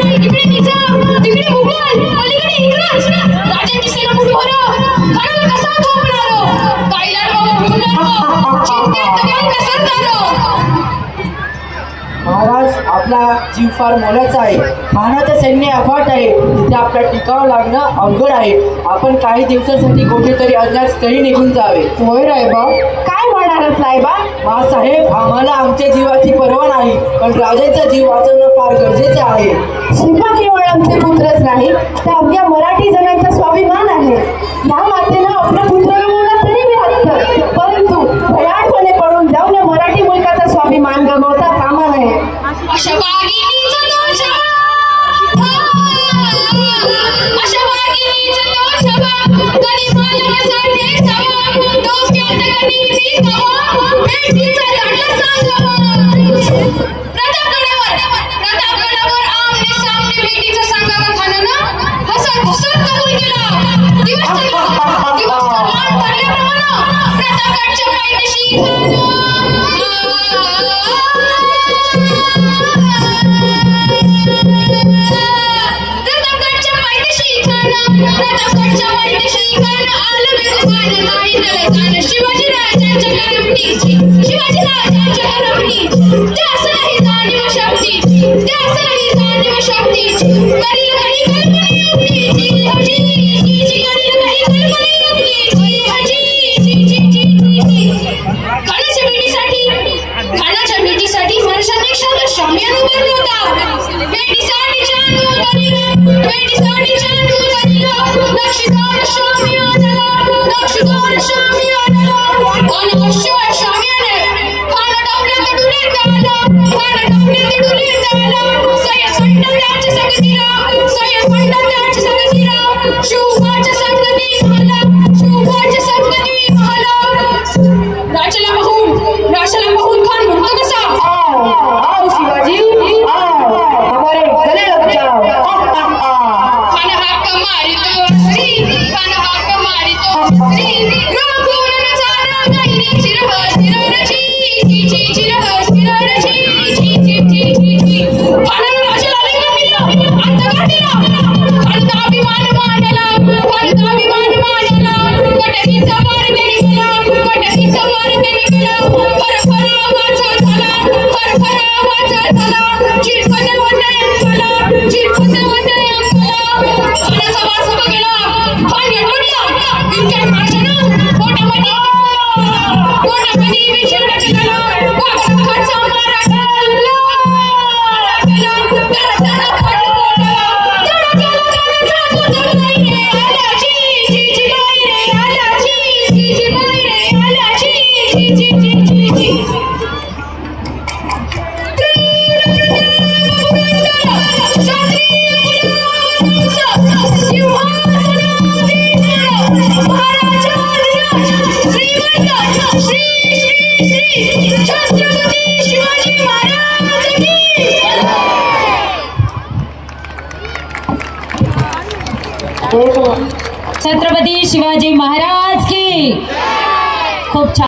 इकडे निजाम, तिकडे मुघल, अलीकडे इंग्रज, राजांची सेना मुठभर, घराला कसा झोपणार, कायला बाबा चिंतेत व्यंग सरदार। महाराज, आपला जीव फार मोलाचा आहे। खानाचं सैन्य अफाट आहे, तिथे आपला टिकाव लागणं अवघड आहे। आपण काही दिवसांसाठी कुठेतरी अज्ञात स्थळी निघून जावे। होय रायबा, काय म्हणालात रायबा? साहेब, आम्हाला आमच्या जीवाची पर्वा नाही, पण राजाचा जीव वाचवणं फार गरजेचे आहे। शिवा केवळ आमचे पुत्रच नाही, तर अवघ्या मराठी जणांचा स्वाभिमान आहे। या मातेनं आपला पुत्र गमावला तरी बेहत्तर, परंतु भयानपणे पळून जाऊन या मराठी मुलकाचा स्वाभिमान गमावता कामा नये। अशा वाघिणीचा तो छबा, अशा वाघिणीचा तो छबा, कधी मालकासाठी छबा, डोक्यात कधी विकावा, भेटीचा धाडला सांगावा। प्रतापगडावर आमने सामने भेटीचा सांगावा खानानं हसत हसत कबूल केला। दिवस मान ठरल्याप्रमाणे प्रतापगडच्या पायथ्याशी प्रतापगडच्या पायथ्याशी खाना आलं वेगवान नाही नव्हे शिवाजी राजांच्या करमणीची, शिवाजी राजांच्या करमणीची, त्यास नाही जाणीव शक्तीची, त्यास नाही जाणीव शक्तीची, करील काही कल्पने युक्तीची, हजीची, करील काही कल्पने युक्तीची, हजीची। खानाच्या भेटीसाठी महाराजांनी क्षात्र शामियान उभारला होता। भेटीसाठी चांदू करील, भेटीसाठी चांदू करील, नक्षीदार शामियानला, नक्षीदार शामियानला, अनवश्य शामियाने खाना डावल्यात डुलीत आला, खाना डावल्यात डुलीत आला, सय्यद त्याच्या संगतीला, सय्यद त्याच्या संगतीला, शुभाच्या संगती मला, शुभाच्या संगती मला। राजाला पाहून खान म्हणतो कसा, आओ शिवाजी, आओ हमारे गले लग जाओ। खाना हाक मारितो श्री, खाना हाक मारितो श्री, रघुवर नचारा गैरी चिरह चिररची, चिरह चिररची, खानानं राजाला लिंगण दिलं, अंतगाठीला, खानचा अभिमान मांडला, खानचा अभिमान मांडला, कटकीचा मार्ग निघाला, कटकीचा मार्ग निघाला, फरफर आवाज झाला, फरफर आवाज झाला, चिरपत होते अंगाला, चिरपत होते अंगाला, खानाचा वास बघेला, खान यटवडला, इतक्या राजानं पोटामध्ये विषाण टाकला, खानचा मारा टाकला, छत्रपती शिवाजी महाराज की खूप छान।